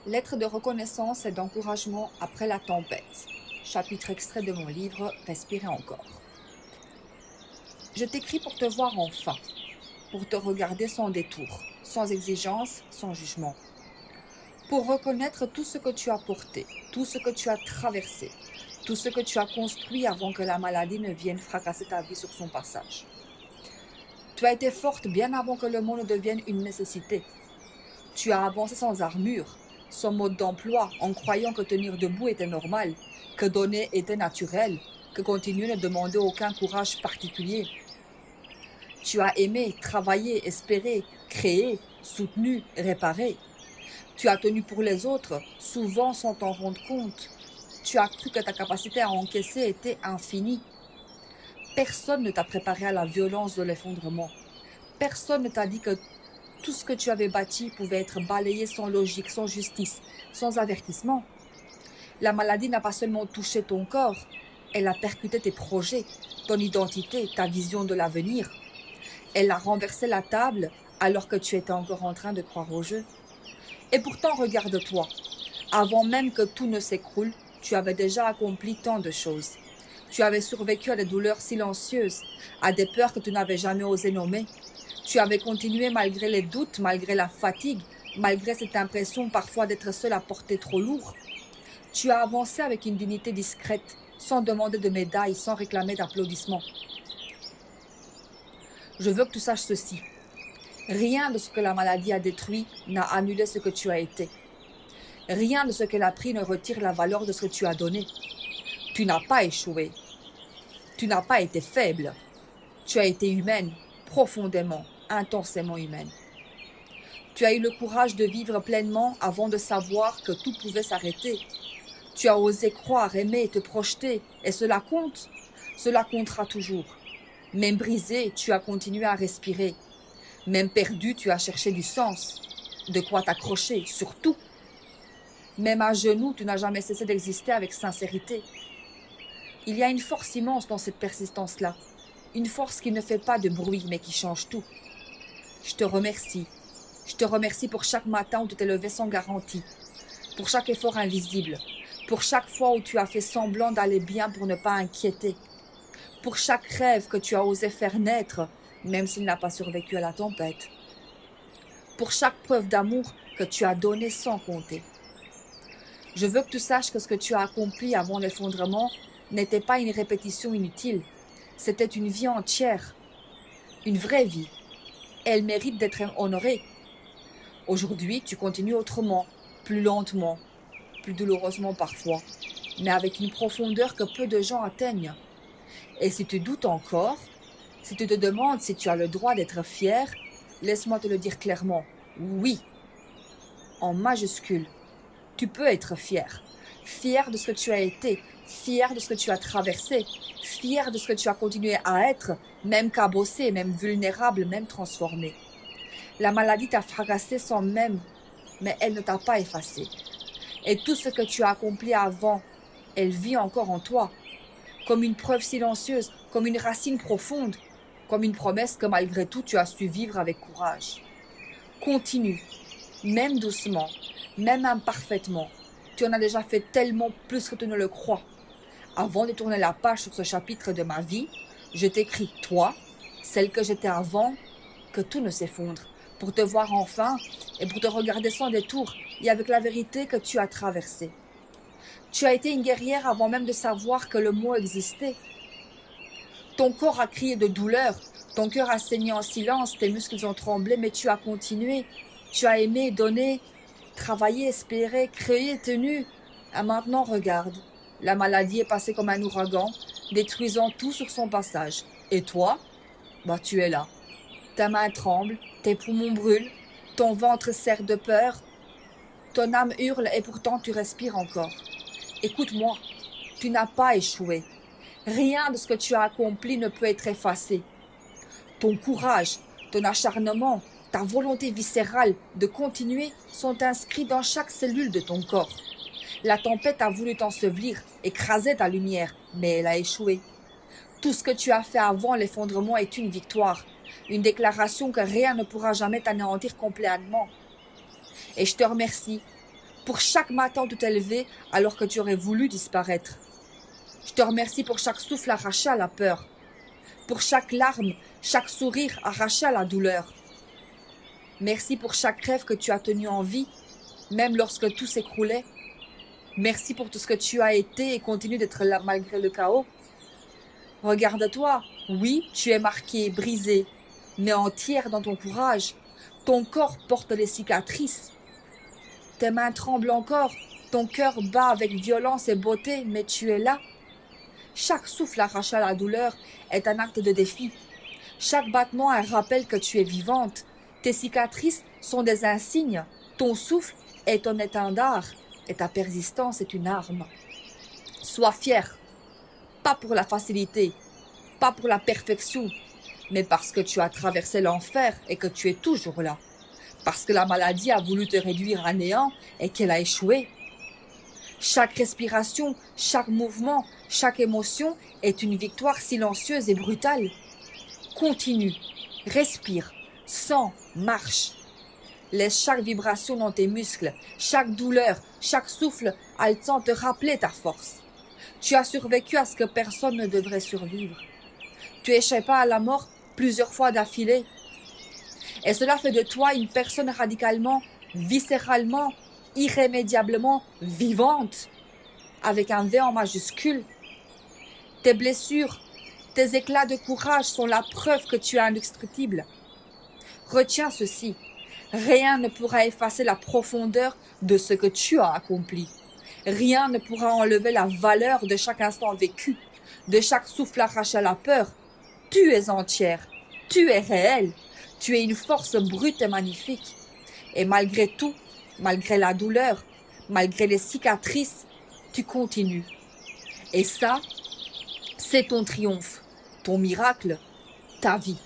Lettre de reconnaissance et d'encouragement après la tempête. Chapitre extrait de mon livre « Respirer encore ». Je t'écris pour te voir enfin, pour te regarder sans détour, sans exigence, sans jugement. Pour reconnaître tout ce que tu as porté, tout ce que tu as traversé, tout ce que tu as construit avant que la maladie ne vienne fracasser ta vie sur son passage. Tu as été forte bien avant que le monde ne devienne une nécessité. Tu as avancé sans armure, sans mode d'emploi, en croyant que tenir debout était normal, que donner était naturel, que continuer ne demandait aucun courage particulier. Tu as aimé, travaillé, espéré, créé, soutenu, réparé. Tu as tenu pour les autres, souvent sans t'en rendre compte. Tu as cru que ta capacité à encaisser était infinie. Personne ne t'a préparé à la violence de l'effondrement. Personne ne t'a dit que tout ce que tu avais bâti pouvait être balayé sans logique, sans justice, sans avertissement. La maladie n'a pas seulement touché ton corps, elle a percuté tes projets, ton identité, ta vision de l'avenir. Elle a renversé la table alors que tu étais encore en train de croire au jeu. Et pourtant, regarde-toi. Avant même que tout ne s'écroule, tu avais déjà accompli tant de choses. Tu avais survécu à des douleurs silencieuses, à des peurs que tu n'avais jamais osé nommer. Tu avais continué malgré les doutes, malgré la fatigue, malgré cette impression parfois d'être seul à porter trop lourd. Tu as avancé avec une dignité discrète, sans demander de médailles, sans réclamer d'applaudissements. Je veux que tu saches ceci. Rien de ce que la maladie a détruit n'a annulé ce que tu as été. Rien de ce qu'elle a pris ne retire la valeur de ce que tu as donné. Tu n'as pas échoué. Tu n'as pas été faible. Tu as été humaine, profondément, intensément humaine. Tu as eu le courage de vivre pleinement avant de savoir que tout pouvait s'arrêter. Tu as osé croire, aimer, te projeter, et cela compte. Cela comptera toujours. Même brisé, tu as continué à respirer. Même perdu, tu as cherché du sens, de quoi t'accrocher, surtout. Même à genoux, tu n'as jamais cessé d'exister avec sincérité. Il y a une force immense dans cette persistance-là. Une force qui ne fait pas de bruit, mais qui change tout. Je te remercie. Je te remercie pour chaque matin où tu t'es levé sans garantie. Pour chaque effort invisible. Pour chaque fois où tu as fait semblant d'aller bien pour ne pas inquiéter. Pour chaque rêve que tu as osé faire naître, même s'il n'a pas survécu à la tempête. Pour chaque preuve d'amour que tu as donnée sans compter. Je veux que tu saches que ce que tu as accompli avant l'effondrement n'était pas une répétition inutile. C'était une vie entière, une vraie vie. Elle mérite d'être honorée. Aujourd'hui, tu continues autrement, plus lentement, plus douloureusement parfois, mais avec une profondeur que peu de gens atteignent. Et si tu doutes encore, si tu te demandes si tu as le droit d'être fier, laisse-moi te le dire clairement. Oui, en majuscule, tu peux être fier. Fier de ce que tu as été, fier de ce que tu as traversé, fier de ce que tu as continué à être, même cabossé, même vulnérable, même transformé. La maladie t'a fracassé sans même, mais elle ne t'a pas effacé. Et tout ce que tu as accompli avant, elle vit encore en toi, comme une preuve silencieuse, comme une racine profonde, comme une promesse que malgré tout tu as su vivre avec courage. Continue, même doucement, même imparfaitement. Tu en as déjà fait tellement plus que tu ne le crois. Avant de tourner la page sur ce chapitre de ma vie, je t'écris, toi, celle que j'étais avant, que tout ne s'effondre, pour te voir enfin et pour te regarder sans détour et avec la vérité que tu as traversée. Tu as été une guerrière avant même de savoir que le mot existait. Ton corps a crié de douleur, ton cœur a saigné en silence, tes muscles ont tremblé, mais tu as continué. Tu as aimé, donné, travaillé, espéré, créé, tenu. Et maintenant, regarde, la maladie est passée comme un ouragan, détruisant tout sur son passage. Et toi, tu es là. Ta main tremble, tes poumons brûlent, ton ventre serre de peur, ton âme hurle et pourtant tu respires encore. Écoute-moi, tu n'as pas échoué. Rien de ce que tu as accompli ne peut être effacé. Ton courage, ton acharnement, ta volonté viscérale de continuer sont inscrits dans chaque cellule de ton corps. La tempête a voulu t'ensevelir, écraser ta lumière, mais elle a échoué. Tout ce que tu as fait avant l'effondrement est une victoire, une déclaration que rien ne pourra jamais t'anéantir complètement. Et je te remercie pour chaque matin où tu t'es levé alors que tu aurais voulu disparaître. Je te remercie pour chaque souffle arraché à la peur, pour chaque larme, chaque sourire arraché à la douleur. Merci pour chaque rêve que tu as tenu en vie, même lorsque tout s'écroulait. Merci pour tout ce que tu as été et continues d'être là malgré le chaos. Regarde-toi, oui, tu es marquée, brisée, mais entière dans ton courage. Ton corps porte les cicatrices. Tes mains tremblent encore, ton cœur bat avec violence et beauté, mais tu es là. Chaque souffle arraché à la douleur est un acte de défi. Chaque battement est un rappel que tu es vivante. Tes cicatrices sont des insignes. Ton souffle est ton étendard et ta persistance est une arme. Sois fière, pas pour la facilité, pas pour la perfection, mais parce que tu as traversé l'enfer et que tu es toujours là. Parce que la maladie a voulu te réduire à néant et qu'elle a échoué. Chaque respiration, chaque mouvement, chaque émotion est une victoire silencieuse et brutale. Continue, respire, sens, marche. Laisse chaque vibration dans tes muscles, chaque douleur, chaque souffle haletant te rappeler ta force. Tu as survécu à ce que personne ne devrait survivre. Tu échappes à la mort plusieurs fois d'affilée. Et cela fait de toi une personne radicalement, viscéralement, irrémédiablement vivante, avec un V en majuscule. Tes blessures, tes éclats de courage sont la preuve que tu es indestructible. Retiens ceci, rien ne pourra effacer la profondeur de ce que tu as accompli. Rien ne pourra enlever la valeur de chaque instant vécu, de chaque souffle arraché à la peur. Tu es entière, tu es réelle, tu es une force brute et magnifique. Et malgré tout, malgré la douleur, malgré les cicatrices, tu continues. Et ça, c'est ton triomphe, ton miracle, ta vie.